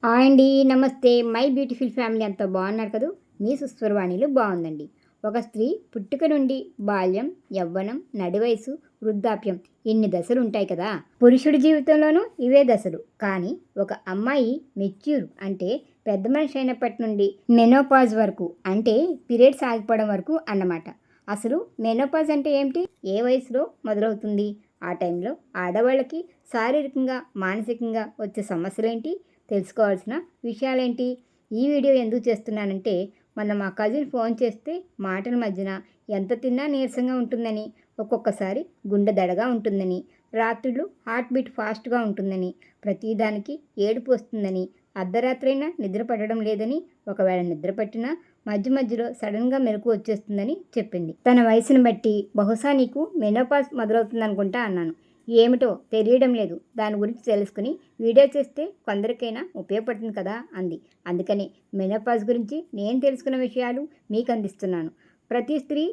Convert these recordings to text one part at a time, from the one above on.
Hi అండి. నమస్తే. My beautiful family అంతా బాగున్నారు కదూ. మీ సుస్వరవాణిలో బాగుందండి. ఒక స్త్రీ పుట్టుక నుండి బాల్యం, యవ్వనం, నడివయసు, వృద్ధాప్యం ఇన్ని దశలు ఉంటాయి కదా. పురుషుడి జీవితంలోనూ ఇవే దశలు. కానీ ఒక అమ్మాయి మెచ్యూర్ అంటే పెద్ద మనిషి అయినప్పటి నుండి మెనోపాజ్ వరకు, అంటే పీరియడ్స్ ఆగిపోవడం వరకు అన్నమాట. అసలు మెనోపాజ్ అంటే ఏమిటి? ఏ వయసులో మొదలవుతుంది? ఆ టైంలో ఆడవాళ్ళకి శారీరకంగా, మానసికంగా వచ్చే సమస్యలేంటి? తెలుసుకోవాల్సిన విషయాలేంటి? ఈ వీడియో ఎందుకు చేస్తున్నానంటే, మొన్న మా కజిన్ ఫోన్ చేస్తే మాటల మధ్యన ఎంత తిన్నా నీరసంగా ఉంటుందని, ఒక్కొక్కసారి గుండె దడగా ఉంటుందని, రాత్రులు హార్ట్ బీట్ ఫాస్ట్గా ఉంటుందని, ప్రతిదానికి ఏడుపు వస్తుందని, అర్ధరాత్రైనా నిద్ర పట్టడం లేదని, ఒకవేళ నిద్ర పట్టినా మధ్య మధ్యలో సడన్గా మెలకు వచ్చేస్తుందని చెప్పింది. తన వయసును బట్టి బహుశా నీకు మెనోపాజ్ మొదలవుతుందనుకుంటా అన్నాను. ఏమిటో తెలియడం లేదు, దాని గురించి తెలుసుకుని వీడియో చేస్తే కొందరికైనా ఉపయోగపడుతుంది కదా అంది. అందుకని మెనోపాజ్ గురించి నేను తెలుసుకున్న విషయాలు మీకు అందిస్తున్నాను. ప్రతి స్త్రీ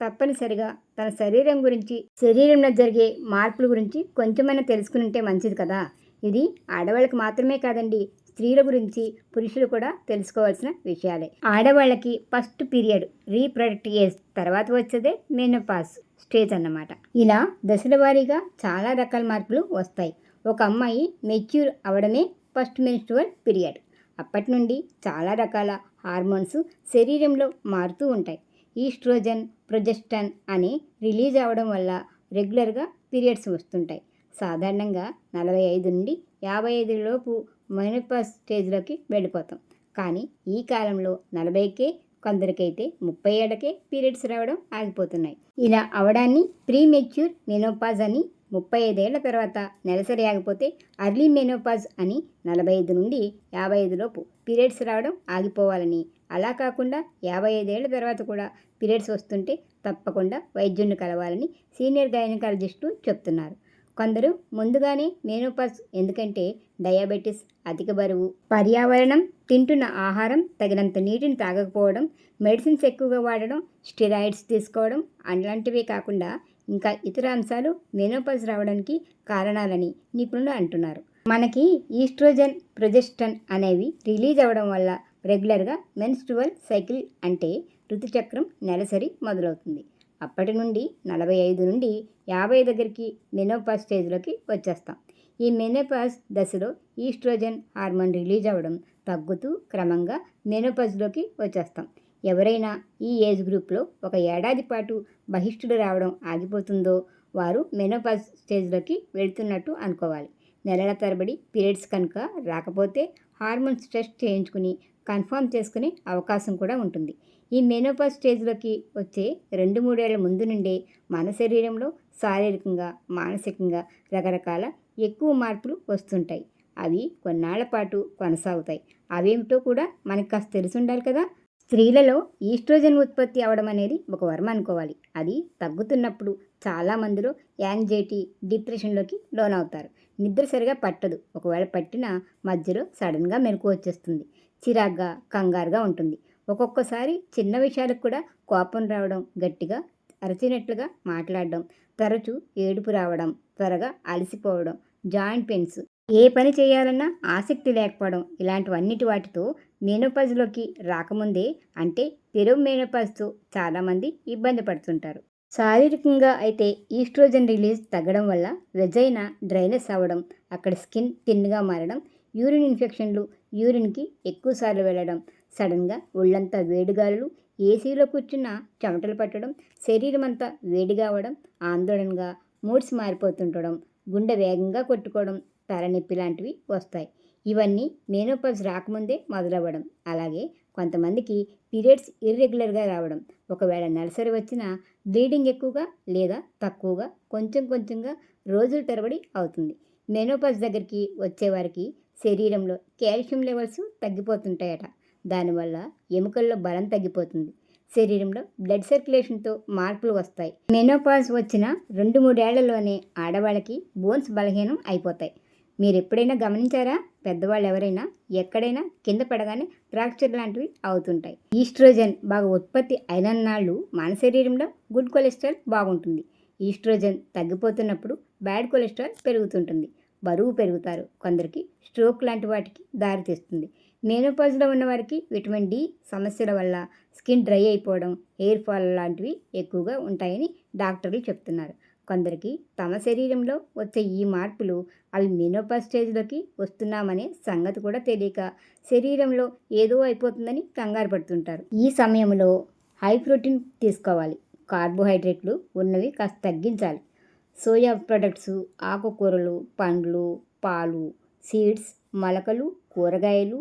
తప్పనిసరిగా తన శరీరం గురించి, శరీరంలో జరిగే మార్పుల గురించి కొంచెమైనా తెలుసుకుని ఉంటే మంచిది కదా. ఇది ఆడవాళ్ళకి మాత్రమే కాదండి, స్త్రీల గురించి పురుషులు కూడా తెలుసుకోవాల్సిన విషయాలే. ఆడవాళ్ళకి ఫస్ట్ పీరియడ్, రీప్రొడక్టివ్ ఏజ్ తర్వాత వచ్చేదే మెనోపాజ్ స్టేజ్ అన్నమాట. ఇలా దశల వారీగా చాలా రకాల మార్పులు వస్తాయి. ఒక అమ్మాయి మెచ్యూర్ అవడమే ఫస్ట్ మెన్స్ట్రువల్ పీరియడ్. అప్పటి నుండి చాలా రకాల హార్మోన్స్ శరీరంలో మారుతూ ఉంటాయి. ఈస్ట్రోజన్, ప్రొజెస్టన్ అని రిలీజ్ అవ్వడం వల్ల రెగ్యులర్గా పీరియడ్స్ వస్తుంటాయి. సాధారణంగా 45 నుండి 55 లోపు మెనోపాజ్ స్టేజ్లోకి వెళ్ళిపోతాం. కానీ ఈ కాలంలో 40కే, కొందరికైతే 30 ఏళ్లకే పీరియడ్స్ రావడం ఆగిపోతున్నాయి. ఇలా అవడాన్ని ప్రీ మెచ్యూర్ మెనోపాజ్ అని, 35 ఏళ్ల తర్వాత నెలసరి ఆగిపోతే అర్లీ మెనోపాజ్ అని, 45 నుండి 55 లోపు పీరియడ్స్ రావడం ఆగిపోవాలని, అలా కాకుండా 55 ఏళ్ల తర్వాత కూడా పీరియడ్స్ వస్తుంటే తప్పకుండా వైద్యుడిని కలవాలని సీనియర్ గైనకాలజిస్టులు చెప్తున్నారు. కొందరు ముందుగానే మెనోపాజ్, ఎందుకంటే డయాబెటీస్, అధిక బరువు, పర్యావరణం, తింటున్న ఆహారం తగినంత నీటిని తాగకపోవడం, మెడిసిన్స్ ఎక్కువగా వాడడం, స్టెరాయిడ్స్ తీసుకోవడం అలాంటివే కాకుండా ఇంకా ఇతర అంశాలు మెనోపాజ్ రావడానికి కారణాలని నిపుణులు అంటున్నారు. మనకి ఈస్ట్రోజన్, ప్రొజెస్టన్ అనేవి రిలీజ్ అవ్వడం వల్ల రెగ్యులర్గా మెన్స్ట్రువల్ సైకిల్ అంటే ఋతుచక్రం, నెలసరి మొదలవుతుంది. అప్పటి నుండి 45 నుండి 50 దగ్గరికి మెనోపాజ్ స్టేజ్లోకి వచ్చేస్తాం. ఈ మెనోపాజ్ దశలో ఈస్ట్రోజన్ హార్మోన్ రిలీజ్ అవ్వడం తగ్గుతూ క్రమంగా మెనోపాజ్లోకి వచ్చేస్తాం. ఎవరైనా ఈ ఏజ్ గ్రూప్లో ఒక ఏడాది పాటు బహిష్టుడు రావడం ఆగిపోతుందో వారు మెనోపాజ్ స్టేజ్లోకి వెళ్తున్నట్టు అనుకోవాలి. నెలల తరబడి పీరియడ్స్ కనుక రాకపోతే హార్మోన్స్ టెస్ట్ చేయించుకుని కన్ఫర్మ్ చేసుకునే అవకాశం కూడా ఉంటుంది. ఈ మెనోపాజ్ స్టేజ్లోకి వచ్చే 2-3 ఏళ్ల ముందు నుండే మన శరీరంలో శారీరకంగా, మానసికంగా రకరకాల ఎక్కువ మార్పులు వస్తుంటాయి. అవి కొన్నాళ్ల పాటు కొనసాగుతాయి. అవేమిటో కూడా మనకు కాస్త తెలిసి ఉండాలి కదా. స్త్రీలలో ఈస్ట్రోజన్ ఉత్పత్తి అవడం అనేది ఒక వరం అనుకోవాలి. అది తగ్గుతున్నప్పుడు చాలామందిలో యాంగ్జైటీ, డిప్రెషన్లోకి లోనవుతారు. నిద్ర సరిగా పట్టదు. ఒకవేళ పట్టినా మధ్యలో సడన్గా మెలకు వచ్చేస్తుంది. చిరాగ్గా, కంగారుగా ఉంటుంది. ఒక్కొక్కసారి చిన్న విషయాలకు కూడా కోపం రావడం, గట్టిగా అరచినట్లుగా మాట్లాడడం, తరచూ ఏడుపు రావడం, త్వరగా అలసిపోవడం, జాయింట్ పెయిన్స్, ఏ పని చేయాలన్నా ఆసక్తి లేకపోవడం, ఇలాంటివన్నిటి వాటితో మెనోపాజ్లోకి రాకముందే, అంటే పెరో మెనోపాజ్తో చాలామంది ఇబ్బంది పడుతుంటారు. శారీరకంగా అయితే ఈస్ట్రోజన్ రిలీజ్ తగ్గడం వల్ల వెజైనా డ్రైనెస్ అవ్వడం, అక్కడ స్కిన్ థిన్గా మారడం, యూరిన్ ఇన్ఫెక్షన్లు, యూరిన్కి ఎక్కువసార్లు వెళ్ళడం, సడన్గా ఒళ్ళంతా వేడిగాలులు, ఏసీలో కూర్చున్న చెమటలు పట్టడం, శరీరం అంతా వేడిగా అవ్వడం, ఆందోళనగా, మూడ్స్ మారిపోతుండడం, గుండె వేగంగా కొట్టుకోవడం, తలనొప్పి లాంటివి వస్తాయి. ఇవన్నీ మెనోపాజ్ రాకముందే మొదలవ్వడం. అలాగే కొంతమందికి పీరియడ్స్ ఇర్రెగ్యులర్గా రావడం, ఒకవేళ నెలసరి వచ్చినా బ్లీడింగ్ ఎక్కువగా లేదా తక్కువగా, కొంచెం కొంచెంగా రోజుల తరబడి అవుతుంది. మెనోపాజ్ దగ్గరికి వచ్చేవారికి శరీరంలో కాల్షియం లెవెల్స్ తగ్గిపోతుంటాయట. దానివల్ల ఎముకల్లో బలం తగ్గిపోతుంది. శరీరంలో బ్లడ్ సర్క్యులేషన్తో మార్పులు వస్తాయి. మెనోపాజ్ వచ్చిన 2-3 ఏళ్లలోనే ఆడవాళ్ళకి బోన్స్ బలహీనం అయిపోతాయి. మీరు ఎప్పుడైనా గమనించారా? పెద్దవాళ్ళు ఎవరైనా ఎక్కడైనా కింద పడగానే ఫ్రాక్చర్ లాంటివి అవుతుంటాయి. ఈస్ట్రోజన్ బాగా ఉత్పత్తి అయినన్నాళ్ళు మన శరీరంలో గుడ్ కొలెస్ట్రాల్ బాగుంటుంది. ఈస్ట్రోజన్ తగ్గిపోతున్నప్పుడు బ్యాడ్ కొలెస్ట్రాల్ పెరుగుతుంటుంది. బరువు పెరుగుతారు, కొందరికి స్ట్రోక్ లాంటి వాటికి దారితీస్తుంది. మెనోపాజ్లో ఉన్నవారికి విటమిన్ డి సమస్యల వల్ల స్కిన్ డ్రై అయిపోవడం, హెయిర్ ఫాల్ లాంటివి ఎక్కువగా ఉంటాయని డాక్టర్లు చెప్తున్నారు. కొందరికి తమ శరీరంలో వచ్చే ఈ మార్పులు అవి మెనోపాజ్ స్టేజ్లోకి వస్తున్నామనే సంగతి కూడా తెలియక శరీరంలో ఏదో అయిపోతుందని కంగారు పడుతుంటారు. ఈ సమయంలో హై ప్రోటీన్ తీసుకోవాలి. కార్బోహైడ్రేట్లు ఉన్నవి కాస్త తగ్గించాలి. సోయా ప్రొడక్ట్స్, ఆకుకూరలు, పండ్లు, పాలు, సీడ్స్, మొలకలు, కూరగాయలు.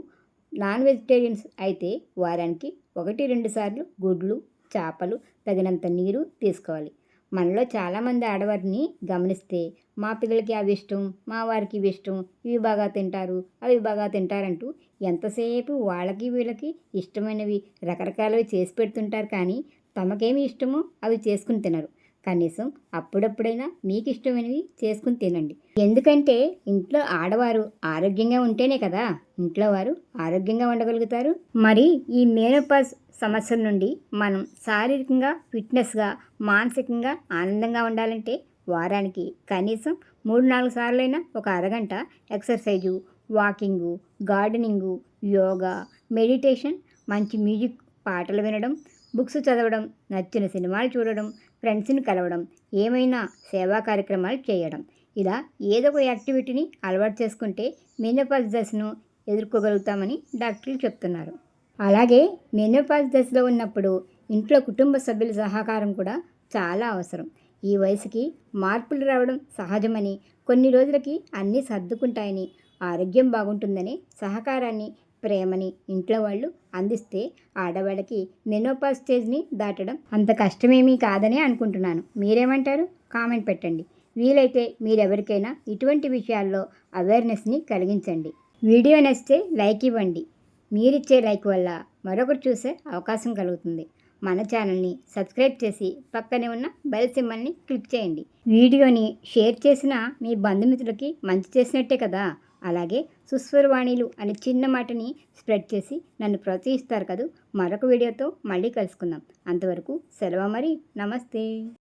నాన్ వెజిటేరియన్స్ అయితే వారానికి 1-2 సార్లు గుడ్లు, చేపలు, తగినంత నీరు తీసుకోవాలి. మనలో చాలామంది ఆడవారిని గమనిస్తే మా పిల్లలకి అవి ఇష్టం, మా వారికి ఇవి ఇష్టం, ఇవి బాగా తింటారు, అవి బాగా తింటారంటూ ఎంతసేపు వాళ్ళకి వీళ్ళకి ఇష్టమైనవి రకరకాలవి చేసి పెడుతుంటారు. కానీ తమకేమి ఇష్టమో అవి చేసుకుని తినరు. కనీసం అప్పుడప్పుడైనా మీకు ఇష్టమైనవి చేసుకుని తినండి. ఎందుకంటే ఇంట్లో ఆడవారు ఆరోగ్యంగా ఉంటేనే కదా ఇంట్లో వారు ఆరోగ్యంగా ఉండగలుగుతారు. మరి ఈ మెనోపాజ్ సమస్యల నుండి మనం శారీరకంగా ఫిట్నెస్గా, మానసికంగా ఆనందంగా ఉండాలంటే వారానికి కనీసం 3-4 సార్లైనా ఒక అరగంట exercise, walking, gardening, yoga, meditation, మంచి మ్యూజిక్ పాటలు వినడం, బుక్స్ చదవడం, నచ్చిన సినిమాలు చూడడం, ఫ్రెండ్స్ని కలవడం, ఏమైనా సేవా కార్యక్రమాలు చేయడం, ఇలా ఏదో ఒక యాక్టివిటీని అలవాటు చేసుకుంటే మెనోపాజ్ దశను ఎదుర్కోగలుగుతామని డాక్టర్లు చెప్తున్నారు. అలాగే మెనోపాజ్ దశలో ఉన్నప్పుడు ఇంట్లో కుటుంబ సభ్యుల సహకారం కూడా చాలా అవసరం. ఈ వయసుకి మార్పులు రావడం సహజమని, కొన్ని రోజులకి అన్నీ సర్దుకుంటాయని, ఆరోగ్యం బాగుంటుందని సహకారాన్ని, ప్రేమని ఇంట్లో వాళ్ళు అందిస్తే ఆడవాళ్ళకి మెనోపాజ్ స్టేజ్ని దాటడం అంత కష్టమేమీ కాదని అనుకుంటున్నాను. మీరేమంటారు? కామెంట్ పెట్టండి. వీలైతే మీరెవరికైనా ఇటువంటి విషయాల్లో అవేర్నెస్ని కలిగించండి. వీడియో నచ్చితే లైక్ ఇవ్వండి. మీరిచ్చే లైక్ వల్ల మరొకరు చూసే అవకాశం కలుగుతుంది. మన ఛానల్ని సబ్స్క్రైబ్ చేసి పక్కనే ఉన్న బెల్ సింబల్ని క్లిక్ చేయండి. వీడియోని షేర్ చేసిన మీ బంధుమిత్రులకి మంచి చేసినట్టే కదా. అలాగే సుస్వరవాణిలు అనే చిన్న మాటని స్ప్రెడ్ చేసి నన్ను ప్రోత్సహిస్తారు కదా. మరొక వీడియోతో మళ్ళీ కలుసుకుందాం. అంతవరకు సెలవు మరి. నమస్తే.